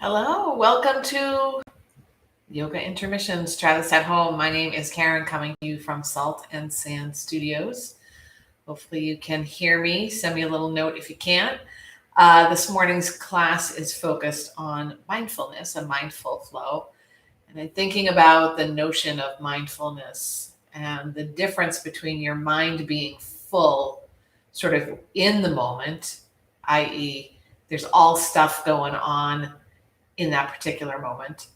Hello, welcome to Yoga Intermissions. Try this at home. My name is Karen, coming to you from Salt and Sand Studios. Hopefully you can hear me. Send me a little note if you can't. This morning's class is focused on mindfulness, a mindful flow. And I'm thinking about the notion of mindfulness and the difference between your mind being full, sort of in the moment, i.e., there's all stuff going on in that particular moment,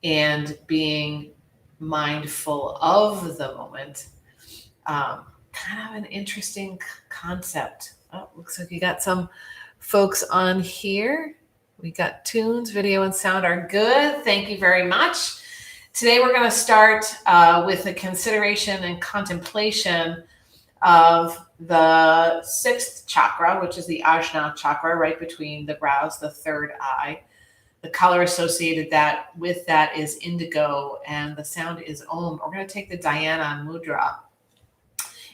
and being mindful of the moment. Kind of an interesting concept. Oh, looks like you got some folks on here. We got tunes, video, and sound are good. Thank you very much. Today we're going to start with a consideration and contemplation of the sixth chakra, which is the Ajna chakra, right between the brows, the third eye. The color associated with that is indigo, and the sound is Om. We're going to take the Dhyana mudra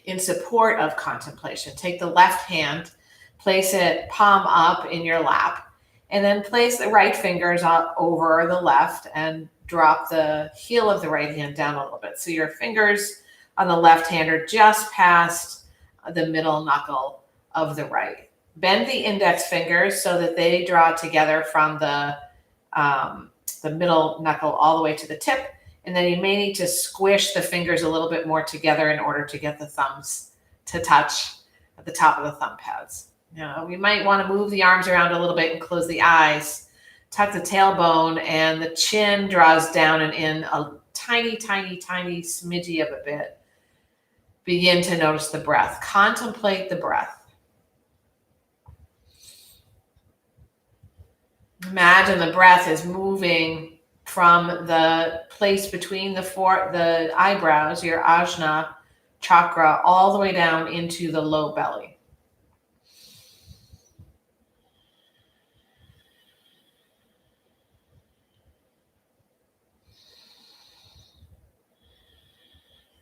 in support of contemplation. Take the left hand, place it palm up in your lap, and then place the right fingers over the left and drop the heel of the right hand down a little bit. So your fingers on the left hand are just past the middle knuckle of the right. Bend the index fingers so that they draw together from the middle knuckle all the way to the tip. And then you may need to squish the fingers a little bit more together in order to get the thumbs to touch at the top of the thumb pads. Now, we might want to move the arms around a little bit and close the eyes. Tuck the tailbone, and the chin draws down and in a tiny, tiny, tiny smidgy of a bit. Begin to notice the breath. Contemplate the breath. Imagine the breath is moving from the place between the eyebrows, your Ajna chakra, all the way down into the low belly.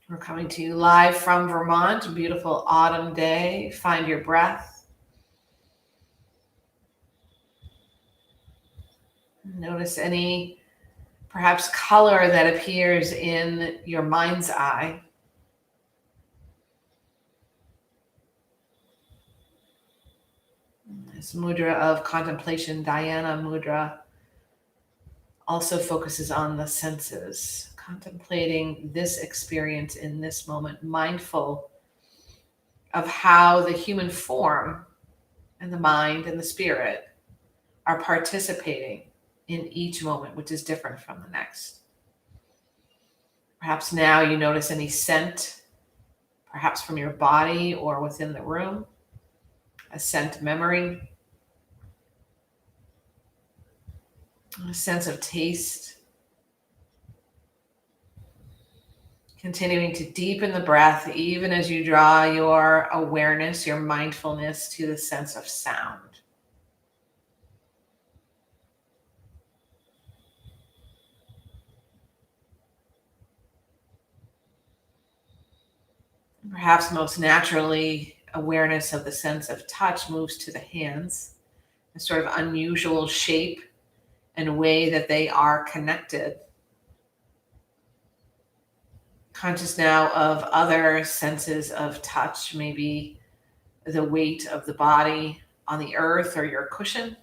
We're coming to you live from Vermont, a beautiful autumn day. Find your breath. Notice any perhaps color that appears in your mind's eye. This mudra of contemplation, Dhyana mudra, also focuses on the senses, contemplating this experience in this moment, mindful of how the human form and the mind and the spirit are participating in each moment, which is different from the next. Perhaps now you notice any scent, perhaps from your body or within the room, a scent memory, a sense of taste. Continuing to deepen the breath, even as you draw your awareness, your mindfulness to the sense of sound. Perhaps most naturally, awareness of the sense of touch moves to the hands, a sort of unusual shape and way that they are connected. Conscious now of other senses of touch, maybe the weight of the body on the earth or your cushion.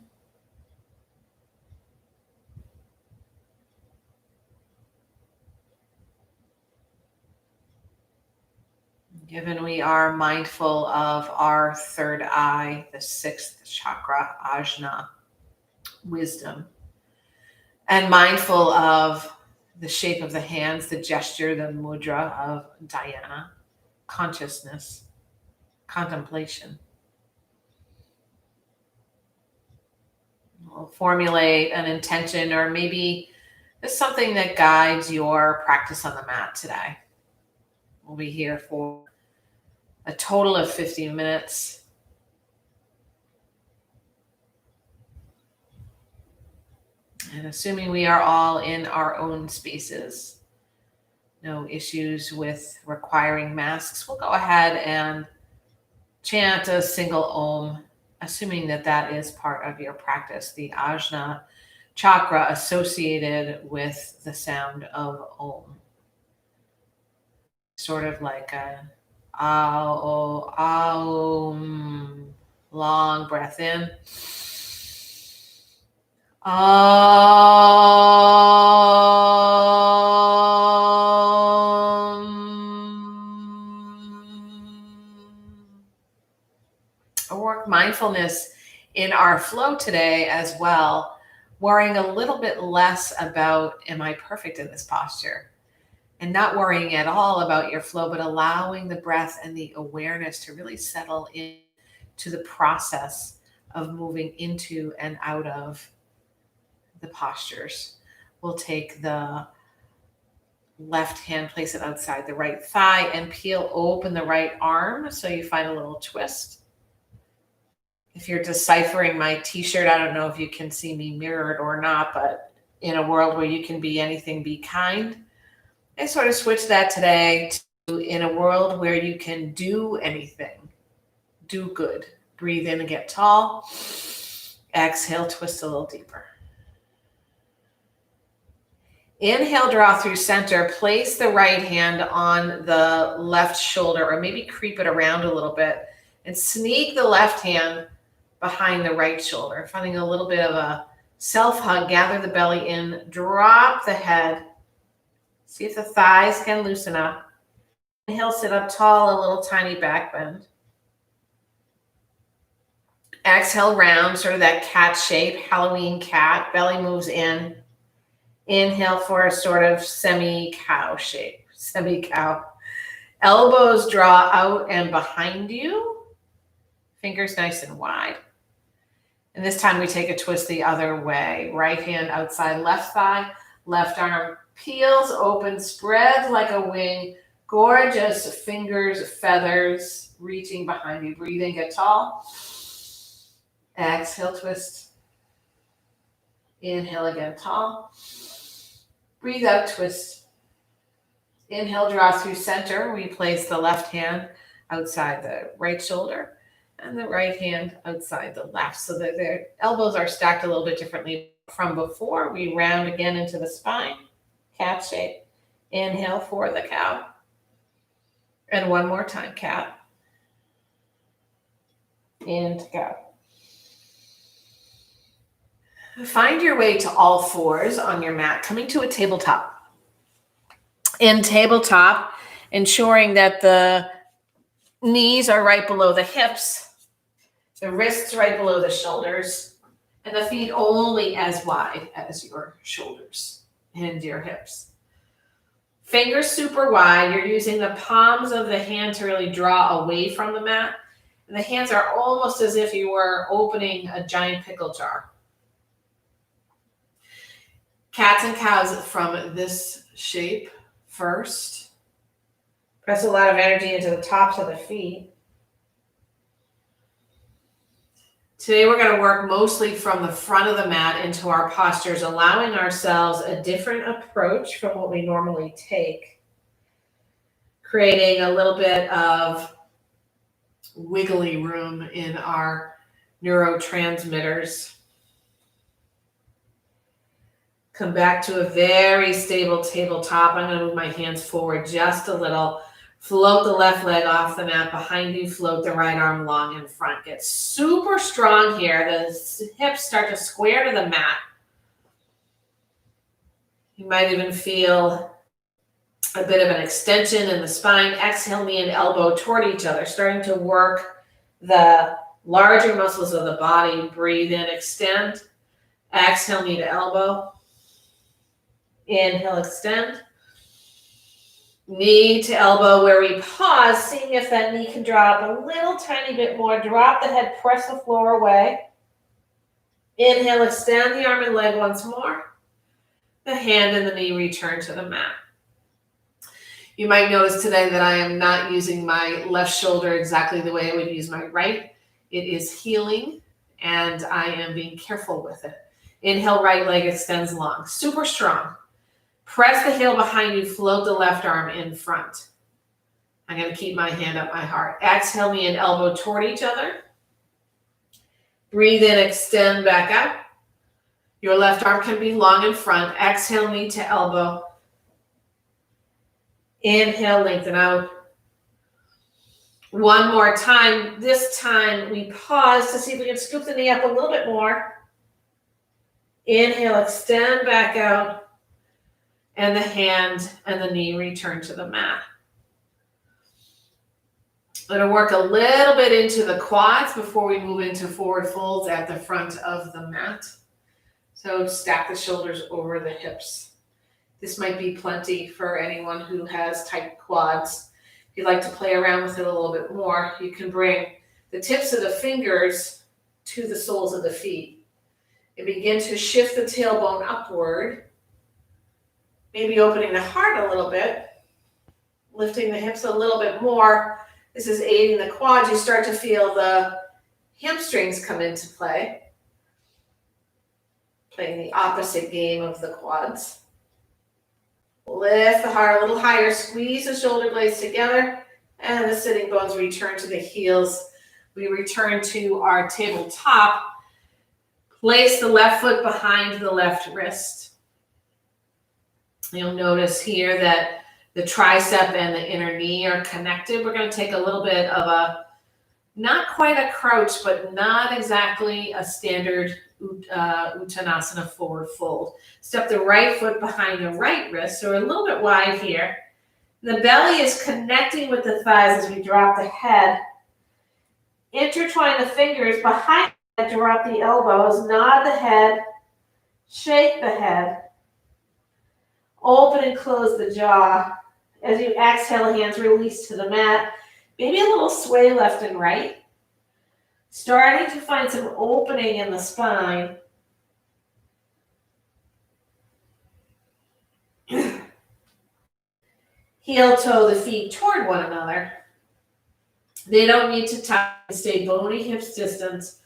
Given we are mindful of our third eye, the sixth chakra, Ajna, wisdom, and mindful of the shape of the hands, the gesture, the mudra of Dhyana, consciousness, contemplation. We'll formulate an intention, or maybe just something that guides your practice on the mat today. We'll be here for a total of 50 minutes. And assuming we are all in our own spaces, no issues with requiring masks, we'll go ahead and chant a single Om, assuming that that is part of your practice. The Ajna chakra associated with the sound of Om. Sort of like a Aum. Long breath in. Work mindfulness in our flow today as well, worrying a little bit less about, am I perfect in this posture? And not worrying at all about your flow, but allowing the breath and the awareness to really settle in to the process of moving into and out of the postures. We'll take the left hand, place it outside the right thigh, and peel open the right arm so you find a little twist. If you're deciphering my t-shirt, I don't know if you can see me mirrored or not, but in a world where you can be anything, be kind. I sort of switched that today to in a world where you can do anything, do good. Breathe in and get tall. Exhale, twist a little deeper. Inhale, draw through center. Place the right hand on the left shoulder, or maybe creep it around a little bit, and sneak the left hand behind the right shoulder, finding a little bit of a self-hug. Gather the belly in, drop the head. See if the thighs can loosen up. Inhale, sit up tall, a little tiny back bend. Exhale, round, sort of that cat shape, Halloween cat. Belly moves in. Inhale for a sort of semi-cow shape, semi-cow. Elbows draw out and behind you. Fingers nice and wide. And this time we take a twist the other way. Right hand outside left thigh, left arm peels open, spreads like a wing. Gorgeous fingers, feathers reaching behind you. Breathe in, get tall. Exhale, twist. Inhale again, tall. Breathe out, twist. Inhale, draw through center. We place the left hand outside the right shoulder and the right hand outside the left, so that their elbows are stacked a little bit differently from before. We round again into the spine, cat shape. Inhale for the cow. And one more time, cat. Into cow. Find your way to all fours on your mat, coming to a tabletop. In tabletop, ensuring that the knees are right below the hips, the wrists right below the shoulders, and the feet only as wide as your shoulders and your hips. Fingers super wide. You're using the palms of the hand to really draw away from the mat. And the hands are almost as if you were opening a giant pickle jar. Cats and cows from this shape first. Press a lot of energy into the tops of the feet. Today we're going to work mostly from the front of the mat into our postures, allowing ourselves a different approach from what we normally take, creating a little bit of wiggly room in our neurotransmitters. Come back to a very stable tabletop. I'm going to move my hands forward just a little. Float the left leg off the mat behind you. Float the right arm long in front. Get super strong here. The hips start to square to the mat. You might even feel a bit of an extension in the spine. Exhale, knee and elbow toward each other, starting to work the larger muscles of the body. Breathe in, extend. Exhale, knee to elbow. Inhale, extend. Knee to elbow where we pause, seeing if that knee can drop a little tiny bit more. Drop the head, press the floor away. Inhale, extend the arm and leg once more. The hand and the knee return to the mat. You might notice today that I am not using my left shoulder exactly the way I would use my right. It is healing, and I am being careful with it. Inhale, right leg extends long. Super strong. Press the heel behind you, float the left arm in front. I'm going to keep my hand up my heart. Exhale, knee and elbow toward each other. Breathe in, extend back out. Your left arm can be long in front. Exhale, knee to elbow. Inhale, lengthen out. One more time. This time we pause to see if we can scoop the knee up a little bit more. Inhale, extend back out. And the hand and the knee return to the mat. I'm going to work a little bit into the quads before we move into forward folds at the front of the mat. So stack the shoulders over the hips. This might be plenty for anyone who has tight quads. If you'd like to play around with it a little bit more, you can bring the tips of the fingers to the soles of the feet and begin to shift the tailbone upward, maybe opening the heart a little bit, lifting the hips a little bit more. This is aiding the quads. You start to feel the hamstrings come into play, playing the opposite game of the quads. Lift the heart a little higher, squeeze the shoulder blades together, and the sitting bones return to the heels. We return to our tabletop. Place the left foot behind the left wrist. You'll notice here that the tricep and the inner knee are connected. We're going to take a little bit of a, not quite a crouch, but not exactly a standard Uttanasana forward fold. Step the right foot behind the right wrist, so we're a little bit wide here. The belly is connecting with the thighs as we drop the head. Intertwine the fingers behind the head, drop the elbows, nod the head, shake the head. Open and close the jaw. As you exhale, hands release to the mat. Maybe a little sway left and right. Starting to find some opening in the spine. Heel toe the feet toward one another. They don't need to touch. Stay bony hips distance.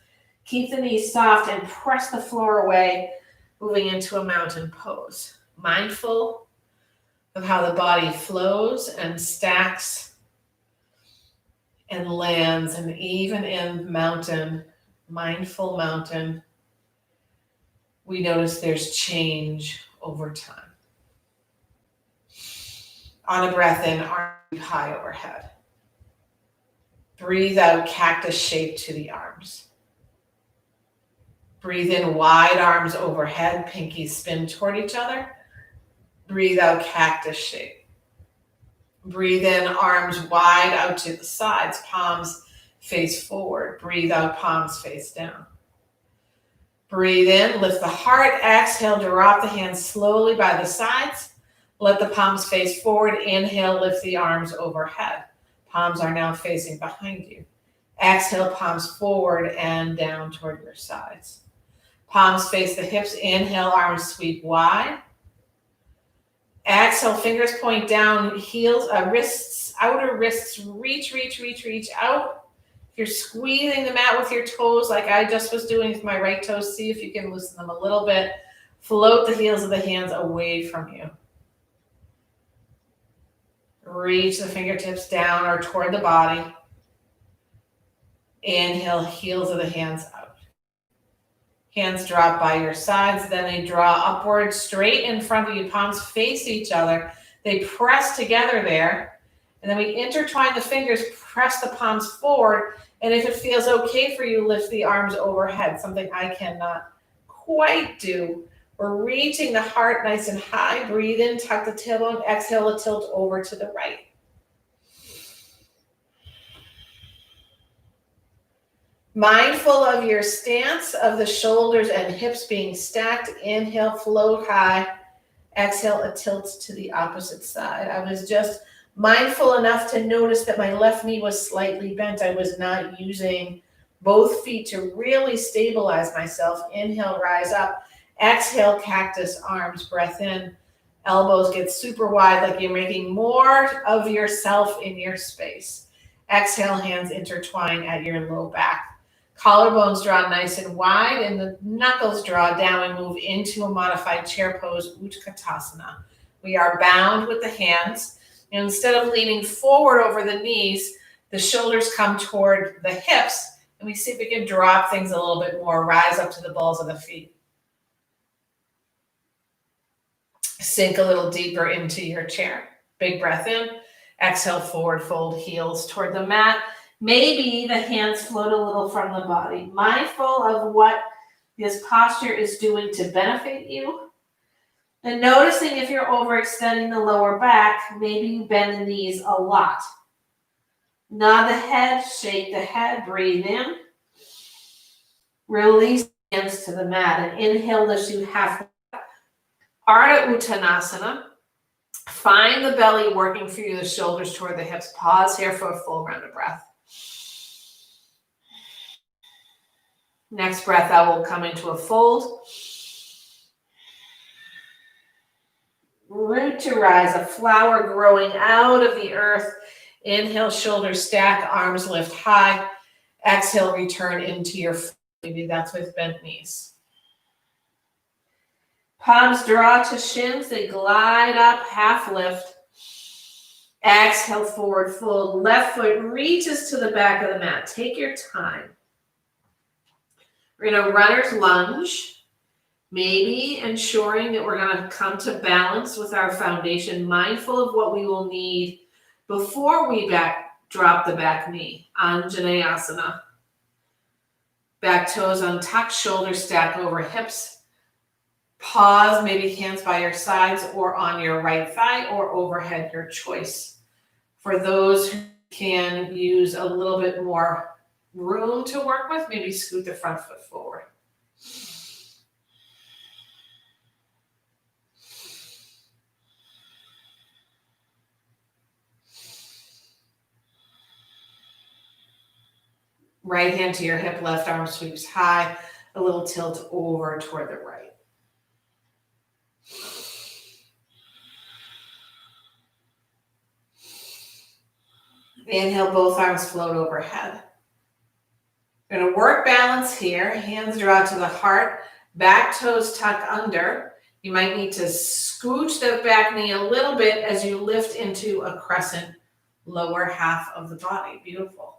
Keep the knees soft and press the floor away, moving into a mountain pose. Mindful of how the body flows and stacks and lands, and even in mountain, mindful mountain, we notice there's change over time. On a breath in, arms high overhead. Breathe out, cactus shape to the arms. Breathe in, wide arms overhead, pinkies spin toward each other. Breathe out, cactus shape. Breathe in, arms wide out to the sides, palms face forward. Breathe out, palms face down. Breathe in, lift the heart. Exhale, drop the hands slowly by the sides. Let the palms face forward. Inhale, lift the arms overhead. Palms are now facing behind you. Exhale, palms forward and down toward your sides. Palms face the hips. Inhale, arms sweep wide. Exhale, fingers point down, heels, wrists, outer wrists, reach out. If you're squeezing the mat with your toes, like I just was doing with my right toes, see if you can loosen them a little bit. Float the heels of the hands away from you. Reach the fingertips down or toward the body. Inhale, heels of the hands out. Hands drop by your sides, then they draw upward, straight in front of you. Palms face each other. They press together there. And then we intertwine the fingers, press the palms forward. And if it feels okay for you, lift the arms overhead, something I cannot quite do. We're reaching the heart nice and high. Breathe in, tuck the tailbone. Exhale to tilt over to the right. Mindful of your stance of the shoulders and hips being stacked. Inhale, float high. Exhale, a tilt to the opposite side. I was just mindful enough to notice that my left knee was slightly bent. I was not using both feet to really stabilize myself. Inhale, rise up. Exhale, cactus arms, breath in. Elbows get super wide, like you're making more of yourself in your space. Exhale, hands intertwine at your low back. Collarbones draw nice and wide, and the knuckles draw down and move into a modified chair pose, Utkatasana. We are bound with the hands. And instead of leaning forward over the knees, the shoulders come toward the hips, and we see if we can drop things a little bit more, rise up to the balls of the feet. Sink a little deeper into your chair. Big breath in. Exhale, forward fold, heels toward the mat. Maybe the hands float a little from the body. Mindful of what this posture is doing to benefit you. And noticing if you're overextending the lower back, maybe you bend the knees a lot. Nod the head, shake the head, breathe in. Release the hands to the mat and inhale, lift you halfway up. Ardha Uttanasana. Find the belly working for you, the shoulders toward the hips. Pause here for a full round of breath. Next breath out, we'll come into a fold. Root to rise, a flower growing out of the earth. Inhale, shoulders stack, arms lift high. Exhale, return into your fold. Maybe that's with bent knees. Palms draw to shins, they glide up, half lift. Exhale, forward fold. Left foot reaches to the back of the mat. Take your time. We're in a runner's lunge. Maybe ensuring that we're going to come to balance with our foundation, mindful of what we will need before we drop the back knee. Anjaneyasana. Back toes untucked, shoulders stack over hips. Pause, maybe hands by your sides or on your right thigh or overhead, your choice. For those who can use a little bit more room to work with, maybe scoot the front foot forward. Right hand to your hip, left arm sweeps high, a little tilt over toward the right. Inhale, both arms float overhead. We're going to work balance here. Hands draw to the heart, back toes tuck under. You might need to scooch the back knee a little bit as you lift into a crescent, lower half of the body. Beautiful.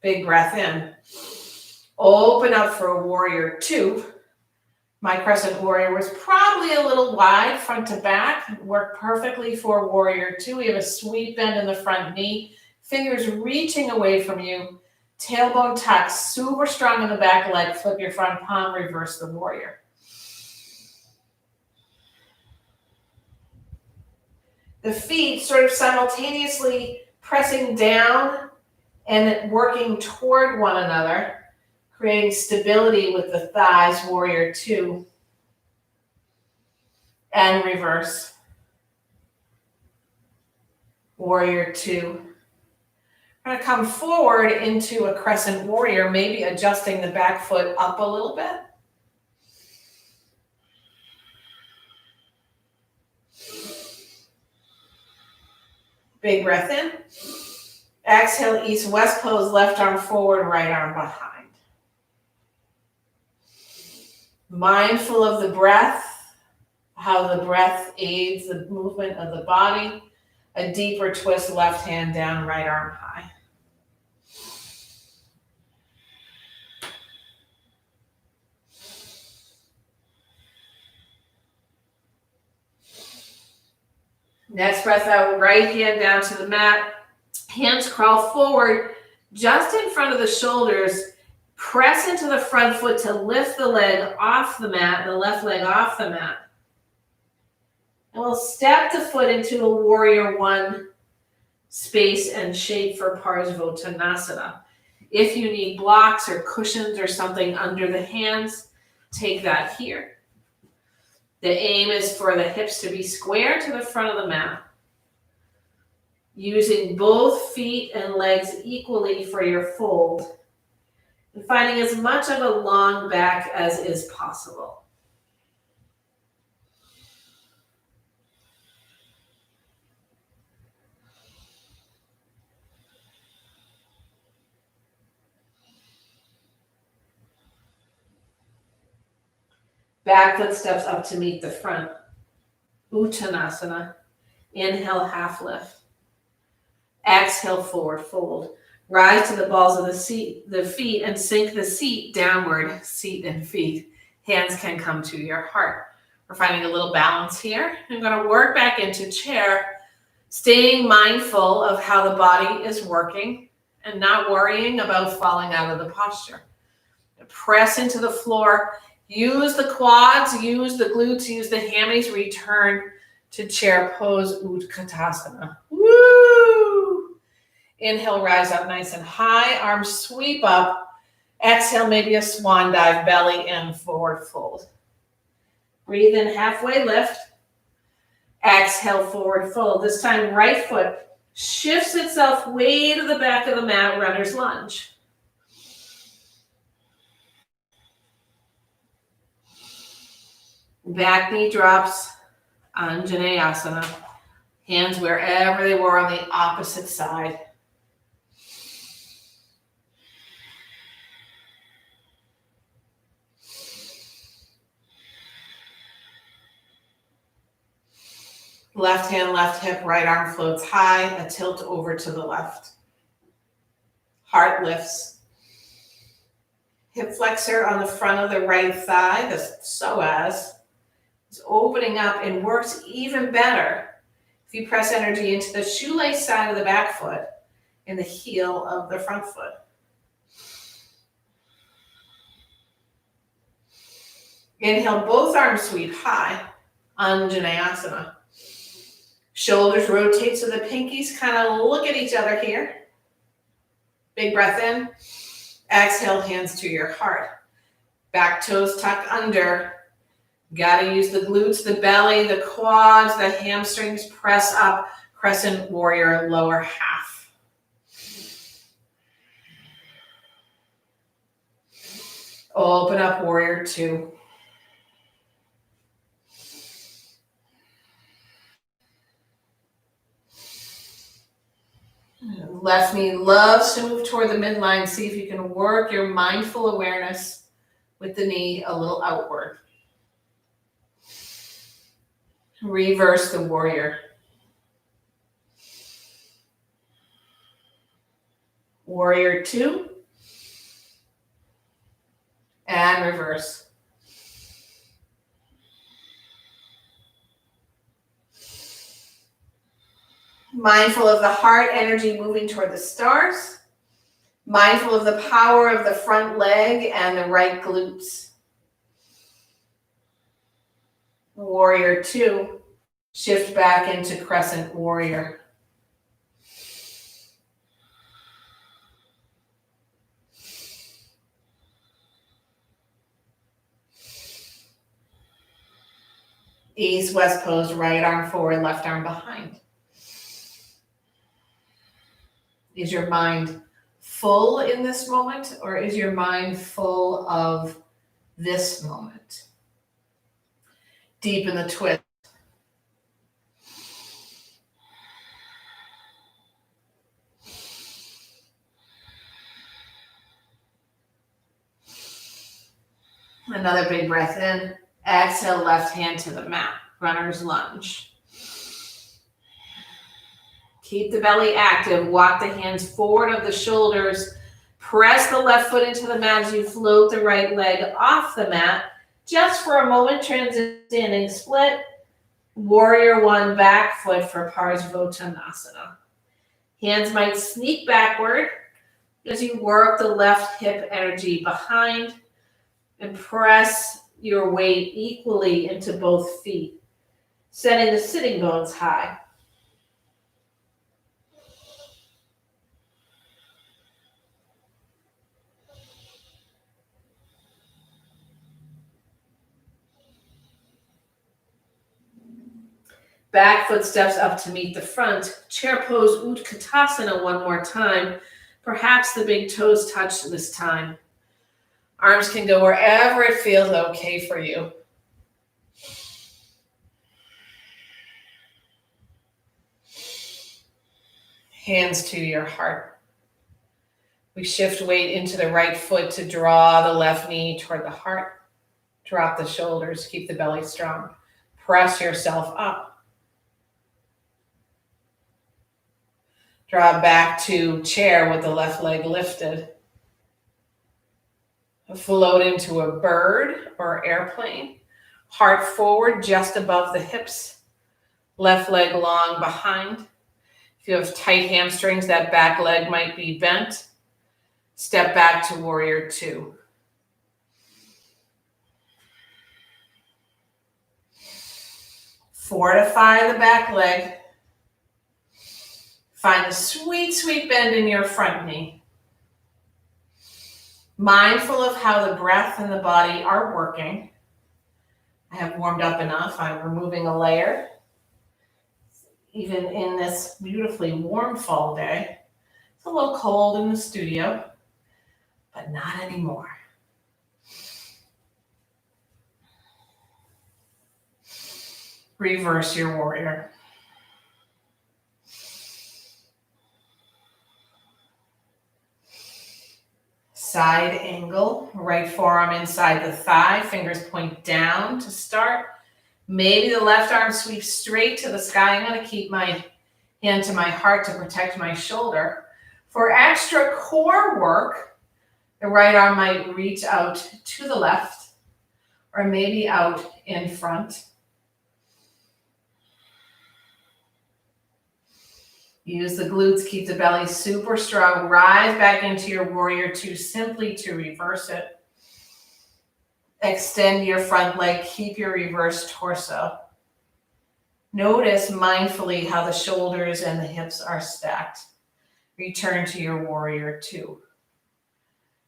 Big breath in. Open up for a warrior two. My crescent warrior was probably a little wide front to back. Worked perfectly for warrior two. We have a sweep bend in the front knee. Fingers reaching away from you. Tailbone tuck, super strong in the back leg. Flip your front palm, reverse the warrior. The feet sort of simultaneously pressing down and working toward one another, creating stability with the thighs, warrior two. And reverse. Warrior two. We're going to come forward into a crescent warrior, maybe adjusting the back foot up a little bit. Big breath in. Exhale, east-west pose, left arm forward, right arm behind. Mindful of the breath, how the breath aids the movement of the body. A deeper twist, left hand down, right arm high. Next breath out, right hand down to the mat. Hands crawl forward just in front of the shoulders. Press into the front foot to lift the leg off the mat, the left leg off the mat. And we'll step the foot into a warrior one space and shape for Parsvottanasana. If you need blocks or cushions or something under the hands, take that here. The aim is for the hips to be square to the front of the mat. Using both feet and legs equally for your fold. And finding as much of a long back as is possible. Back foot steps up to meet the front. Uttanasana. Inhale, half lift. Exhale, forward fold. Rise to the balls of the feet and sink the seat downward, seat and feet. Hands can come to your heart. We're finding a little balance here. I'm going to work back into chair, staying mindful of how the body is working and not worrying about falling out of the posture. Press into the floor. Use the quads, use the glutes, use the hammies. Return to chair pose, Utkatasana. Woo! Inhale, rise up nice and high. Arms sweep up. Exhale, maybe a swan dive, belly in, forward fold. Breathe in, halfway lift. Exhale, forward fold. This time, right foot shifts itself way to the back of the mat, runner's lunge. Back knee drops, Anjaneyasana. Hands wherever they were on the opposite side. Left hand, left hip, right arm floats high, a tilt over to the left. Heart lifts. Hip flexor on the front of the right thigh, the psoas, is opening up and works even better if you press energy into the shoelace side of the back foot and the heel of the front foot. Inhale, both arms sweep high, Anjaneyasana. Shoulders rotate so the pinkies kind of look at each other here. Big breath in. Exhale, hands to your heart. Back toes tuck under. Got to use the glutes, the belly, the quads, the hamstrings. Press up. Crescent warrior, lower half. Open up, warrior two. Left knee loves to move toward the midline. See if you can work your mindful awareness with the knee a little outward. Reverse the warrior. Warrior two. And reverse. Mindful of the heart energy moving toward the stars. Mindful of the power of the front leg and the right glutes. Warrior two. Shift back into crescent warrior. East west pose, right arm forward, left arm behind. Is your mind full in this moment, or is your mind full of this moment? Deepen the twist. Another big breath in. Exhale, left hand to the mat. Runner's lunge. Keep the belly active. Walk the hands forward of the shoulders. Press the left foot into the mat as you float the right leg off the mat. Just for a moment, transitioning split. Warrior one, back foot for Parsvottanasana. Hands might sneak backward as you work the left hip energy behind and press your weight equally into both feet, setting the sitting bones high. Back foot steps up to meet the front. Chair pose Utkatasana one more time. Perhaps the big toes touch this time. Arms can go wherever it feels okay for you. Hands to your heart. We shift weight into the right foot to draw the left knee toward the heart. Drop the shoulders, keep the belly strong. Press yourself up. Draw back to chair with the left leg lifted. Float into a bird or airplane, Heart forward, just above the hips. Left leg long behind. If you have tight hamstrings, that back leg might be bent. Step back to warrior two. Fortify the back leg. Find a sweet, sweet bend in your front knee. Mindful of how the breath and the body are working. I have warmed up enough. I'm removing a layer. Even in this beautifully warm fall day, it's a little cold in the studio, but not anymore. Reverse your warrior. Side angle, right forearm inside the thigh, fingers point down to start. Maybe the left arm sweeps straight to the sky. I'm going to keep my hand to my heart to protect my shoulder. For extra core work, the right arm might reach out to the left or maybe out in front. Use the glutes, keep the belly super strong. Rise back into your warrior two simply to reverse it. Extend your front leg, keep your reverse torso. Notice mindfully how the shoulders and the hips are stacked. Return to your warrior two.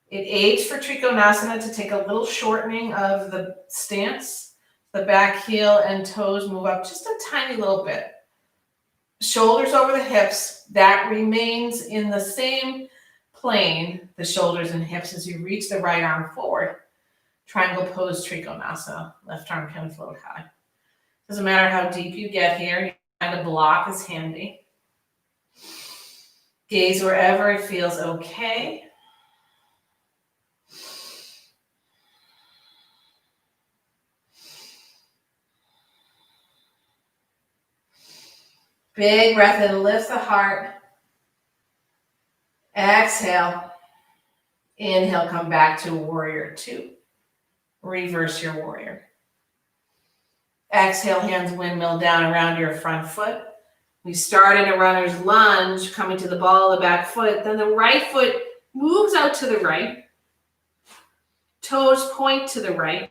It aids for Trikonasana to take a little shortening of the stance. The back heel and toes move up just a tiny little bit. Shoulders over the hips, that remains in the same plane, the shoulders and hips, as you reach the right arm forward. Triangle pose, Trikonasana. Left arm can float high. Doesn't matter how deep you get here, the block is handy. Gaze wherever it feels okay. Big breath in, lift the heart. Exhale. Inhale, come back to warrior two. Reverse your warrior. Exhale, hands windmill down around your front foot. We start in a runner's lunge, coming to the ball of the back foot. Then the right foot moves out to the right. Toes point to the right.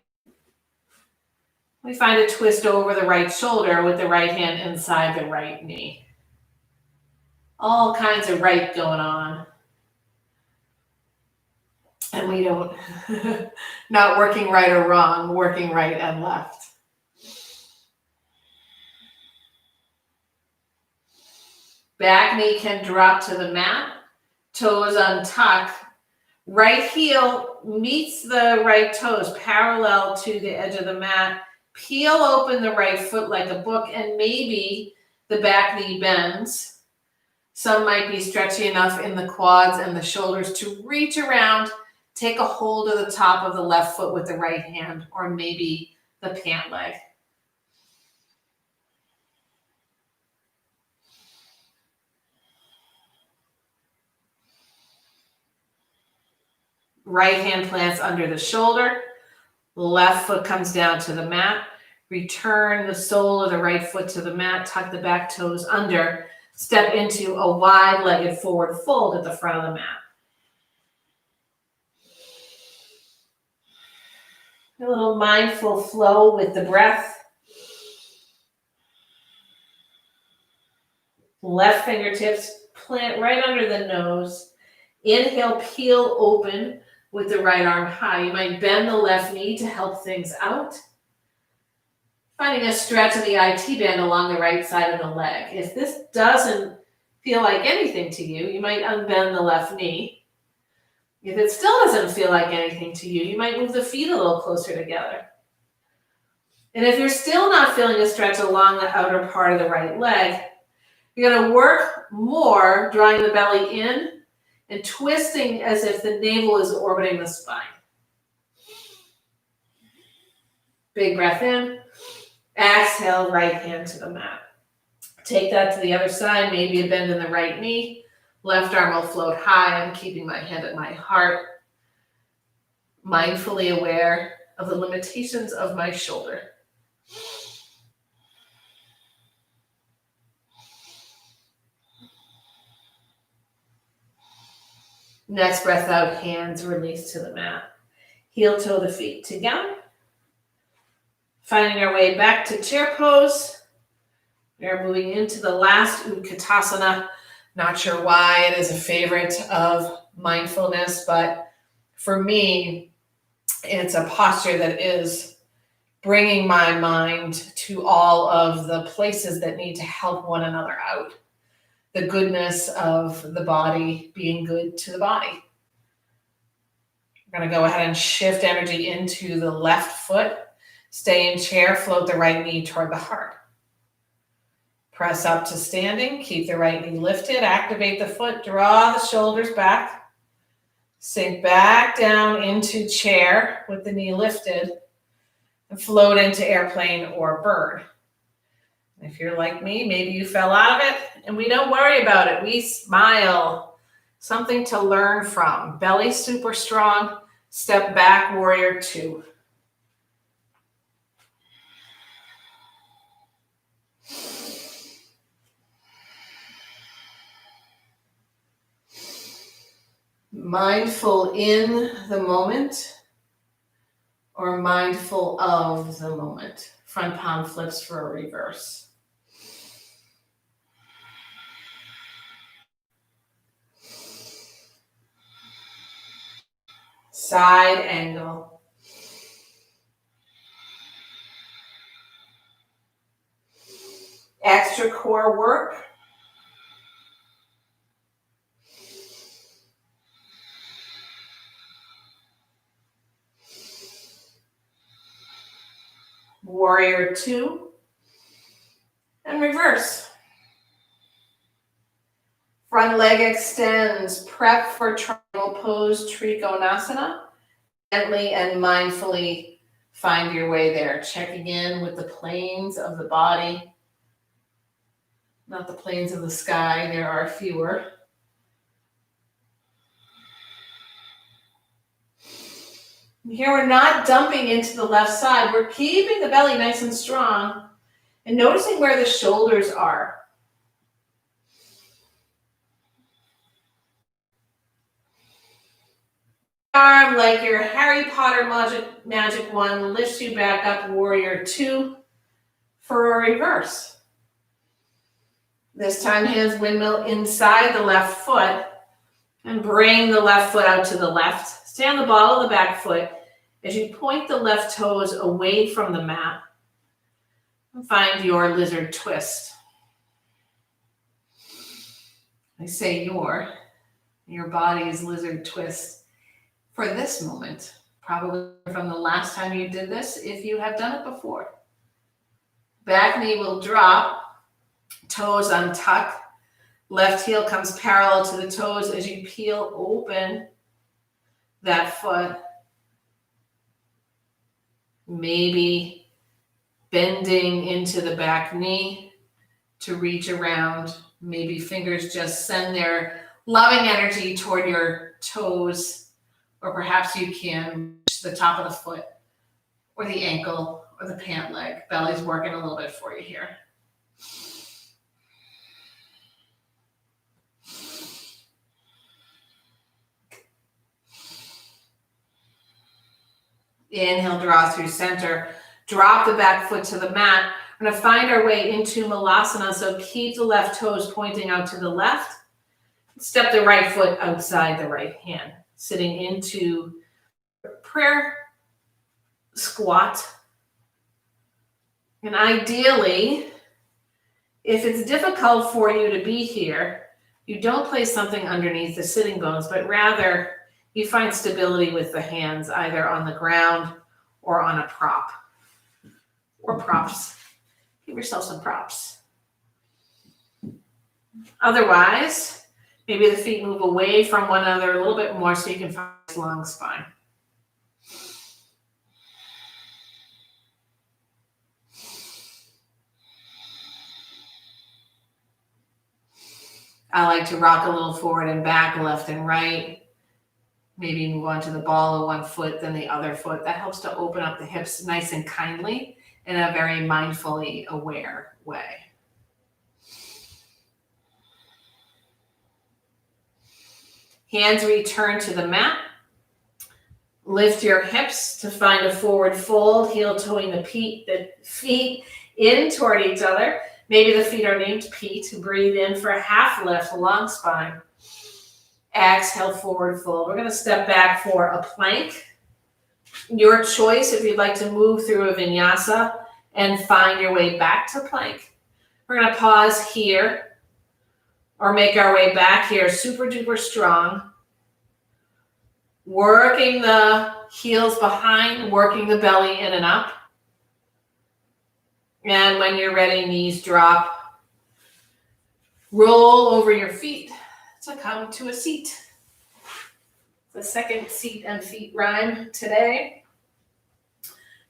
We find a twist over the right shoulder with the right hand inside the right knee. All kinds of right going on. And we don't, not working right or wrong, working right and left. Back knee can drop to the mat, toes untuck. Right heel meets the right toes parallel to the edge of the mat. Peel open the right foot like a book, and maybe the back knee bends. Some might be stretchy enough in the quads and the shoulders to reach around, take a hold of the top of the left foot with the right hand, or maybe the pant leg. Right hand plants under the shoulder. Left foot comes down to the mat. Return the sole of the right foot to the mat. Tuck the back toes under. Step into a wide-legged forward fold at the front of the mat. A little mindful flow with the breath. Left fingertips plant right under the nose. Inhale, peel open with the right arm high. You might bend the left knee to help things out. Finding a stretch of the IT band along the right side of the leg. If this doesn't feel like anything to you, you might unbend the left knee. If it still doesn't feel like anything to you, you might move the feet a little closer together. And if you're still not feeling a stretch along the outer part of the right leg, you're going to work more drawing the belly in and twisting as if the navel is orbiting the spine. Big breath in. Exhale, right hand to the mat. Take that to the other side, maybe a bend in the right knee. Left arm will float high. I'm keeping my hand at my heart. Mindfully aware of the limitations of my shoulder. Next breath out, hands release to the mat. Heel toe the feet together. Finding our way back to chair pose. We're moving into the last Utkatasana. Not sure why it is a favorite of mindfulness, but for me, it's a posture that is bringing my mind to all of the places that need to help one another out. The goodness of the body being good to the body. We're going to go ahead and shift energy into the left foot. Stay in chair, float the right knee toward the heart. Press up to standing, keep the right knee lifted, activate the foot, draw the shoulders back. Sink back down into chair with the knee lifted and float into airplane or bird. If you're like me, maybe you fell out of it, and we don't worry about it. We smile. Something to learn from. Belly super strong. Step back, warrior two. Mindful in the moment or mindful of the moment. Front palm flips for a reverse. Side angle. Extra core work. Warrior two. And reverse. Front leg extends. Prep for triangle pose, Trikonasana. Gently and mindfully find your way there. Checking in with the planes of the body. Not the planes of the sky, there are fewer. Here we're not dumping into the left side. We're keeping the belly nice and strong and noticing where the shoulders are. Arm like your Harry Potter magic wand lifts you back up, warrior two, for a reverse. This time hands windmill inside the left foot and bring the left foot out to the left. Stay on the ball of the back foot as you point the left toes away from the mat and find your lizard twist. I say your body's lizard twist for this moment, probably from the last time you did this, if you have done it before. Back knee will drop, toes untuck, left heel comes parallel to the toes as you peel open that foot. Maybe bending into the back knee to reach around. Maybe fingers just send their loving energy toward your toes. Or perhaps you can reach the top of the foot or the ankle or the pant leg. Belly's working a little bit for you here. Inhale, draw through center. Drop the back foot to the mat. We're going to find our way into Malasana. So keep the left toes pointing out to the left. Step the right foot outside the right hand. Sitting into prayer squat. And ideally, if it's difficult for you to be here, you don't place something underneath the sitting bones, but rather you find stability with the hands, either on the ground or on a prop. Or props. Give yourself some props. Otherwise, maybe the feet move away from one another a little bit more so you can find a long spine. I like to rock a little forward and back, left and right. Maybe move on to the ball of one foot, then the other foot. That helps to open up the hips nice and kindly in a very mindfully aware way. Hands return to the mat. Lift your hips to find a forward fold, heel toeing the feet in toward each other. Maybe the feet are named Pete. Breathe in for a half lift, long spine. Exhale, forward fold. We're going to step back for a plank. Your choice if you'd like to move through a vinyasa and find your way back to plank. We're going to pause here or make our way back here, super duper strong. Working the heels behind, working the belly in and up. And when you're ready, knees drop. Roll over your feet to come to a seat. The second seat and feet rhyme today.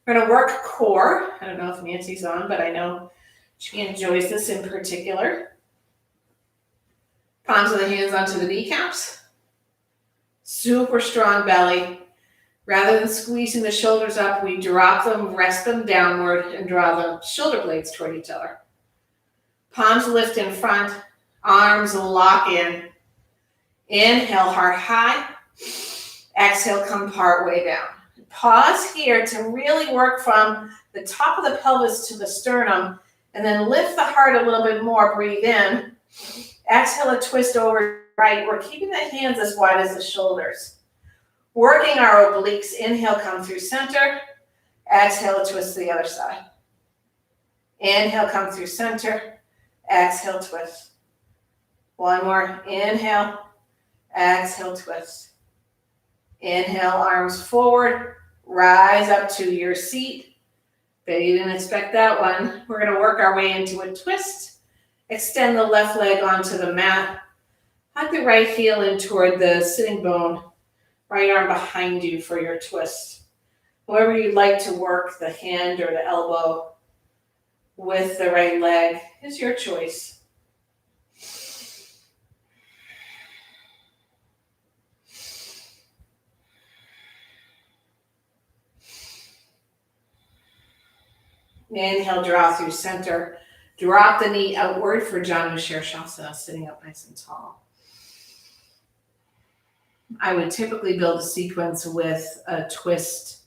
We're going to work core. I don't know if Nancy's on, but I know she enjoys this in particular. Palms of the hands onto the kneecaps. Super strong belly. Rather than squeezing the shoulders up, we drop them, rest them downward, and draw the shoulder blades toward each other. Palms lift in front, arms lock in. Inhale, heart high. Exhale, come part way down. Pause here to really work from the top of the pelvis to the sternum, and then lift the heart a little bit more. Breathe in. Exhale, a twist over right. We're keeping the hands as wide as the shoulders. Working our obliques. Inhale, come through center. Exhale, twist to the other side. Inhale, come through center. Exhale, twist. One more. Inhale. Exhale, twist. Inhale, arms forward. Rise up to your seat. Bet you didn't expect that one. We're going to work our way into a twist. Extend the left leg onto the mat. Hug the right heel in toward the sitting bone. Right arm behind you for your twist. However you'd like to work the hand or the elbow with the right leg is your choice. Inhale, draw through center. Drop the knee outward for Janu Shirshasana, sitting up nice and tall. I would typically build a sequence with a twist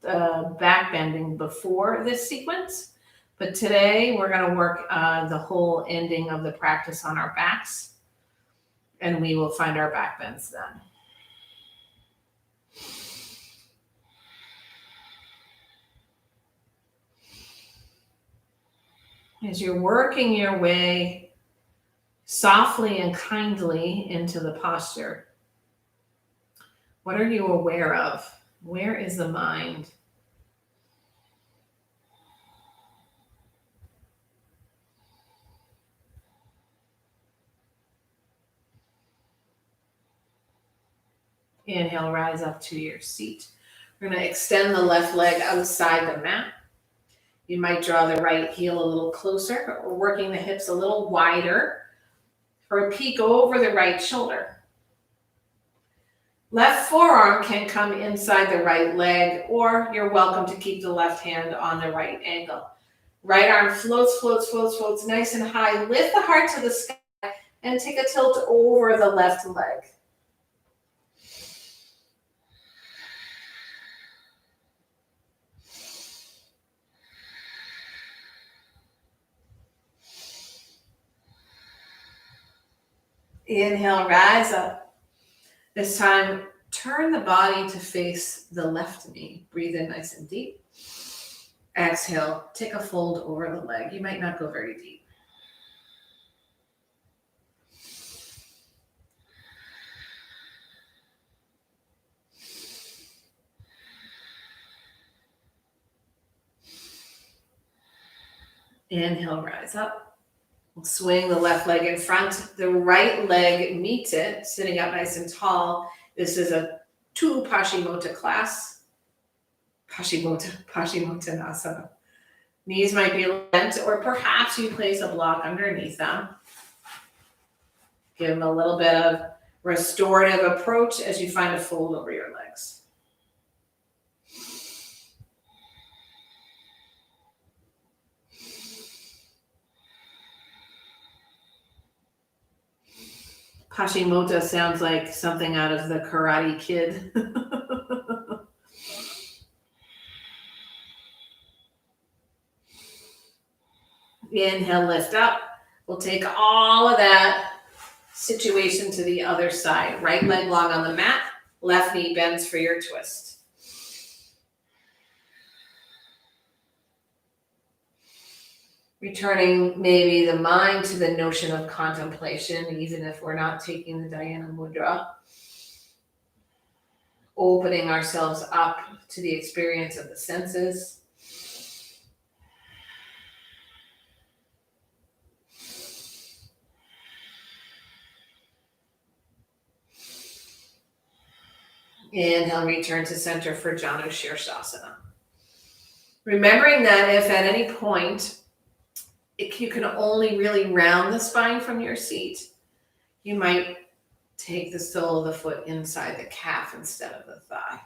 back bending before this sequence. But today we're going to work the whole ending of the practice on our backs. And we will find our back bends then. As you're working your way softly and kindly into the posture, what are you aware of? Where is the mind? Inhale, rise up to your seat. We're going to extend the left leg outside the mat. You might draw the right heel a little closer, or working the hips a little wider for a peek over the right shoulder. Left forearm can come inside the right leg, or you're welcome to keep the left hand on the right ankle. Right arm floats, floats, floats, floats nice and high. Lift the heart to the sky and take a tilt over the left leg. Inhale, rise up. This time, turn the body to face the left knee. Breathe in nice and deep. Exhale, take a fold over the leg. You might not go very deep. Inhale, rise up. We'll swing the left leg in front. The right leg meets it, sitting up nice and tall. This is a 2 Paschimottanasana class. Paschimottanasana. Knees might be bent, or perhaps you place a block underneath them. Give them a little bit of restorative approach as you find a fold over your legs. Pashimota sounds like something out of the Karate Kid. Inhale, lift up. We'll take all of that situation to the other side. Right leg long on the mat, left knee bends for your twist. Returning maybe the mind to the notion of contemplation, even if we're not taking the Dhyana Mudra. Opening ourselves up to the experience of the senses. Inhale, return to center for Janu Shirshasana. Remembering that if at any point you can only really round the spine from your seat, you might take the sole of the foot inside the calf instead of the thigh.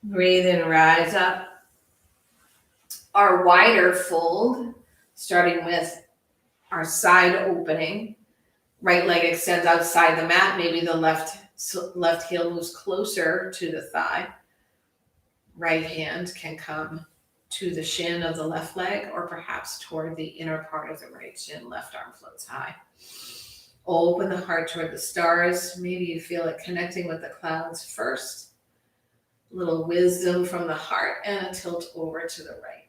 Breathe in, rise up. Our wider fold, starting with our side opening. Right leg extends outside the mat. Maybe the left heel moves closer to the thigh. Right hand can come to the shin of the left leg, or perhaps toward the inner part of the right shin. Left arm floats high. Open the heart toward the stars. Maybe you feel it connecting with the clouds first. A little wisdom from the heart and a tilt over to the right.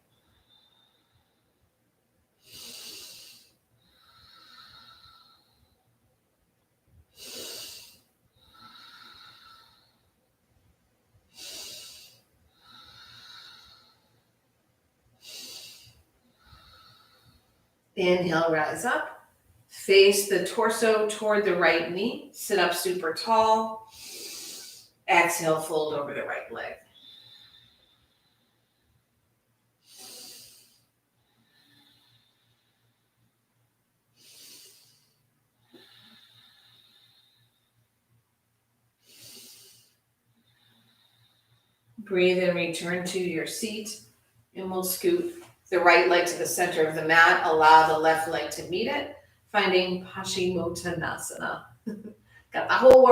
Inhale, rise up. Face the torso toward the right knee. Sit up super tall. Exhale, fold over the right leg. Breathe and return to your seat, and we'll scoot the right leg to the center of the mat. Allow the left leg to meet it, finding Paschimottanasana. Got the whole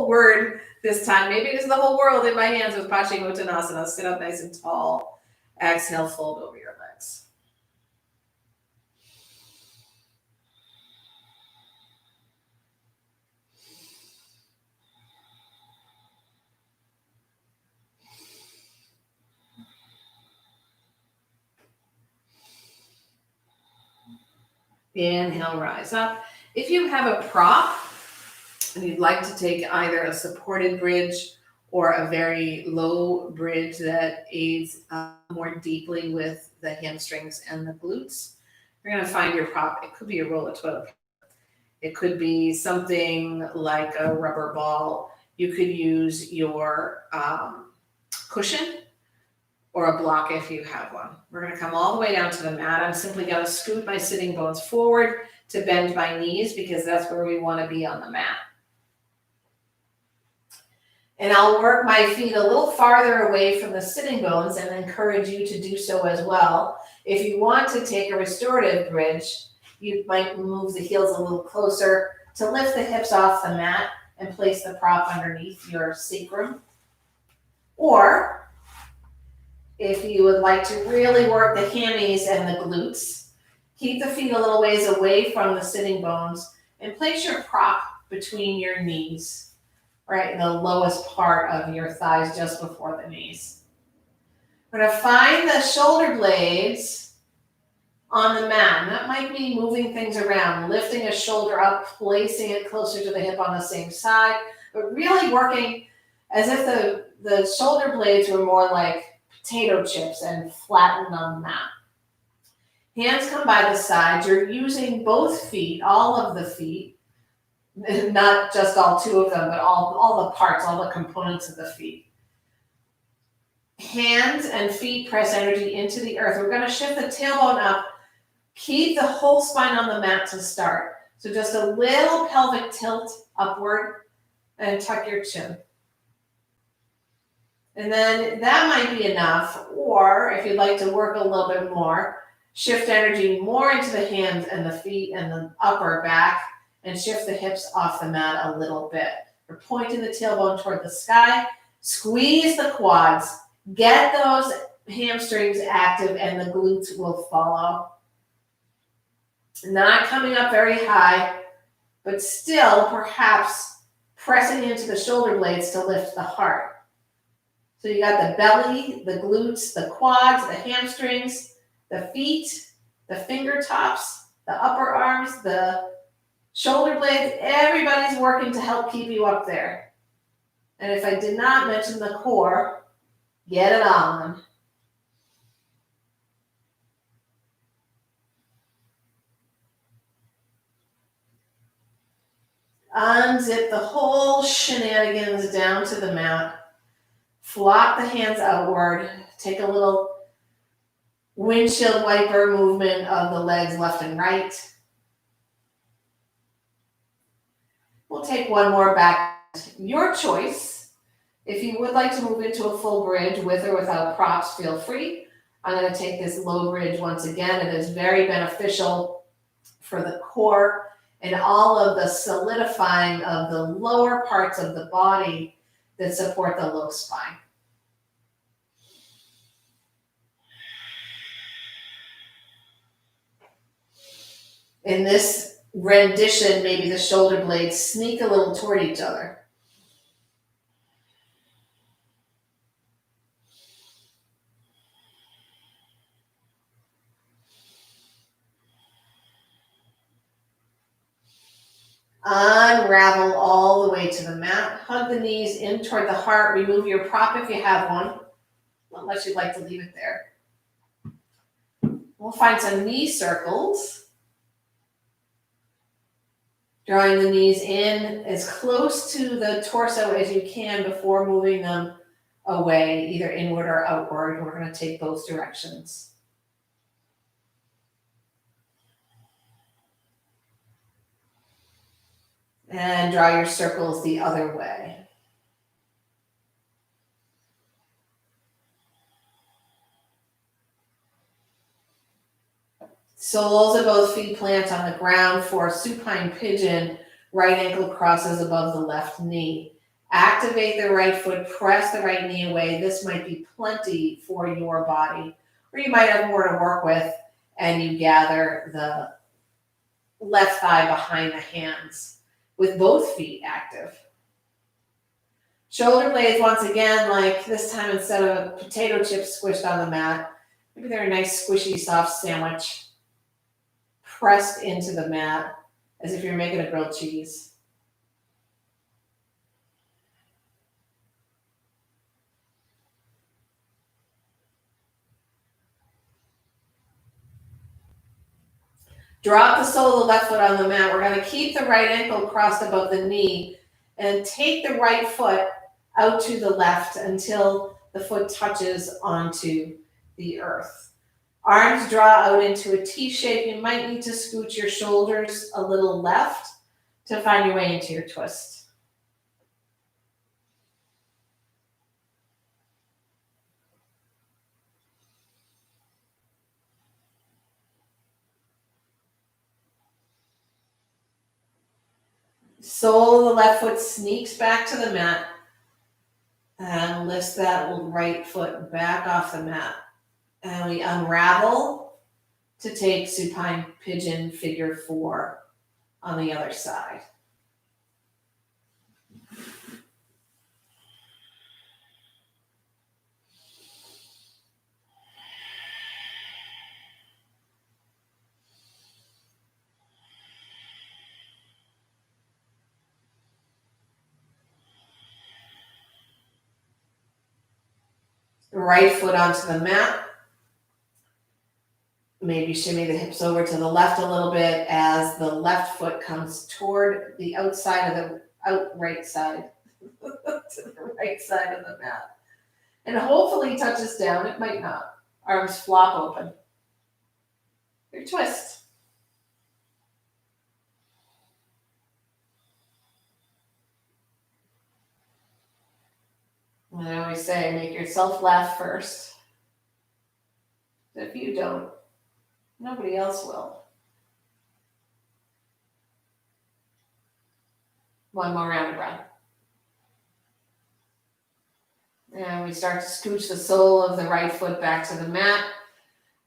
word this time. Maybe it's the whole world in my hands with Paschimottanasana. Sit up nice and tall. Exhale, fold over your legs. Inhale, rise up. If you have a prop and you'd like to take either a supported bridge or a very low bridge that aids more deeply with the hamstrings and the glutes, you're going to find your prop. It could be a roll of toilet paper. It could be something like a rubber ball. You could use your cushion or a block if you have one. We're going to come all the way down to the mat. I'm simply going to scoot my sitting bones forward to bend my knees because that's where we want to be on the mat. And I'll work my feet a little farther away from the sitting bones and encourage you to do so as well. If you want to take a restorative bridge, you might move the heels a little closer to lift the hips off the mat and place the prop underneath your sacrum. Or if you would like to really work the hammies and the glutes, keep the feet a little ways away from the sitting bones and place your prop between your knees. Right in the lowest part of your thighs, just before the knees. We're going to find the shoulder blades on the mat. And that might be moving things around, lifting a shoulder up, placing it closer to the hip on the same side, but really working as if the shoulder blades were more like potato chips and flattened on the mat. Hands come by the sides. You're using both feet, all of the feet, not just all two of them, but all the parts, all the components of the feet. Hands and feet press energy into the earth. We're going to shift the tailbone up. Keep the whole spine on the mat to start. So just a little pelvic tilt upward and tuck your chin. And then that might be enough. Or if you'd like to work a little bit more, shift energy more into the hands and the feet and the upper back and shift the hips off the mat a little bit. We're pointing the tailbone toward the sky. Squeeze the quads. Get those hamstrings active and the glutes will follow. Not coming up very high, but still perhaps pressing into the shoulder blades to lift the heart. So you got the belly, the glutes, the quads, the hamstrings, the feet, the fingertips, the upper arms, the shoulder blades. Everybody's working to help keep you up there. And if I did not mention the core, get it on. Unzip the whole shenanigans down to the mat. Flop the hands outward. Take a little windshield wiper movement of the legs left and right. We'll take one more back. Your choice. If you would like to move into a full bridge with or without props, feel free. I'm going to take this low bridge once again. It is very beneficial for the core and all of the solidifying of the lower parts of the body that support the low spine. In this rendition, maybe the shoulder blades sneak a little toward each other. Unravel all the way to the mat. Hug the knees in toward the heart. Remove your prop if you have one, unless you'd like to leave it there. We'll find some knee circles. Drawing the knees in as close to the torso as you can before moving them away, either inward or outward. We're going to take both directions. And draw your circles the other way. Soles of both feet plant on the ground for supine pigeon. Right ankle crosses above the left knee. Activate the right foot, press the right knee away. This might be plenty for your body, or you might have more to work with, and you gather the left thigh behind the hands with both feet active. Shoulder blades, once again, like this time instead of a potato chip squished on the mat, maybe they're a nice squishy soft sandwich pressed into the mat as if you're making a grilled cheese. Drop the sole of the left foot on the mat. We're going to keep the right ankle crossed above the knee and take the right foot out to the left until the foot touches onto the earth. Arms draw out into a T shape. You might need to scoot your shoulders a little left to find your way into your twist. Sole of the left foot sneaks back to the mat and lifts that right foot back off the mat. And we unravel to take supine pigeon figure 4 on the other side. Right foot onto the mat. Maybe shimmy the hips over to the left a little bit as the left foot comes toward the outside of the right side to the right side of the mat. And hopefully touches down. It might not. Arms flop open. Your twist. And I always say, make yourself laugh first. If you don't, nobody else will. One more round of breath. And we start to scooch the sole of the right foot back to the mat.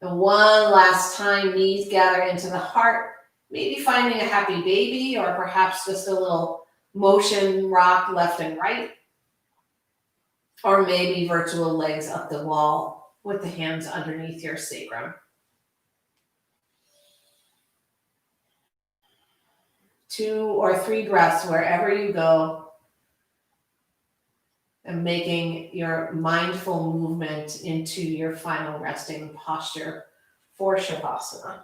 And one last time, knees gather into the heart. Maybe finding a happy baby, or perhaps just a little motion rock left and right. Or maybe virtual legs up the wall with the hands underneath your sacrum. 2 or 3 breaths wherever you go, and making your mindful movement into your final resting posture for Shavasana.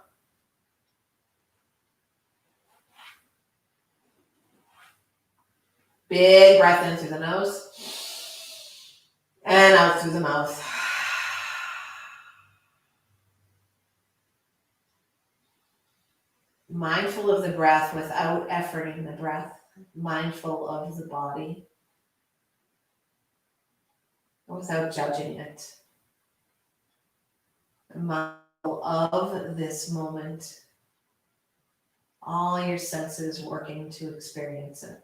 Big breath in through the nose and out through the mouth. Mindful of the breath without efforting the breath. Mindful of the body without judging it. Mindful of this moment. All your senses working to experience it.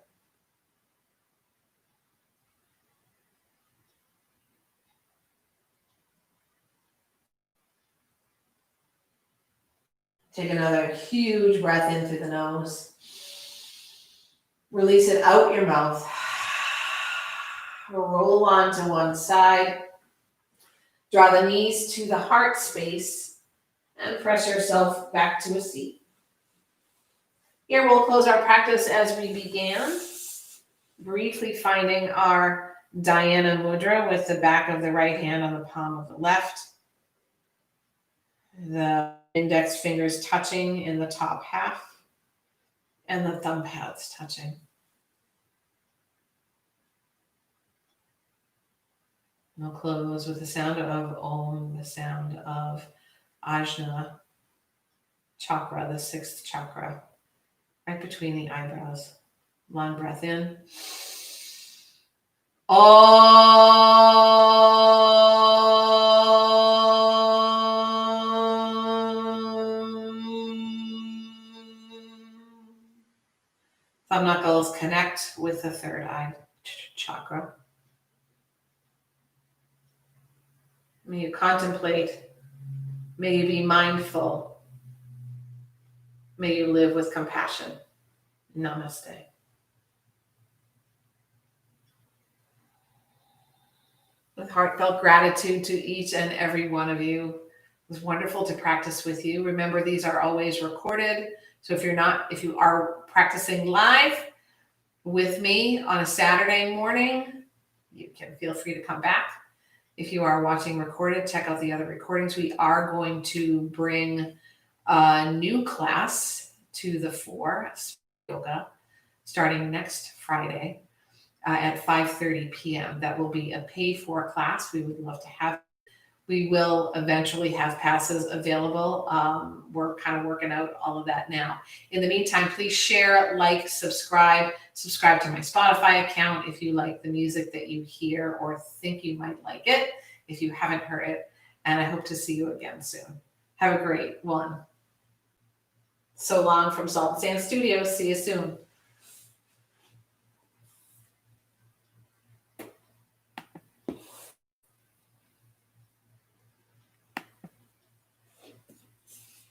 Take another huge breath in through the nose. Release it out your mouth. Roll onto one side. Draw the knees to the heart space and press yourself back to a seat. Here we'll close our practice as we began. Briefly finding our Dhyana Mudra with the back of the right hand on the palm of the left. The index fingers touching in the top half and the thumb pads touching. We'll close with the sound of Om, the sound of Ajna chakra, the 6th chakra, right between the eyebrows. Long breath in. Thumb knuckles connect with the 3rd eye chakra. May you contemplate. May you be mindful. May you live with compassion. Namaste. With heartfelt gratitude to each and every one of you. It was wonderful to practice with you. Remember, these are always recorded. So if you are practicing live with me on a Saturday morning, you can feel free to come back. If you are watching recorded, check out the other recordings. We are going to bring a new class to the fore, yoga, starting next Friday at 5:30 p.m. That will be a paid-for class. We would love to have. We will eventually have passes available. We're kind of working out all of that now. In the meantime, please share, like, subscribe to my Spotify account if you like the music that you hear or think you might like it, if you haven't heard it. And I hope to see you again soon. Have a great one. So long from Salt and Sand Studios. See you soon.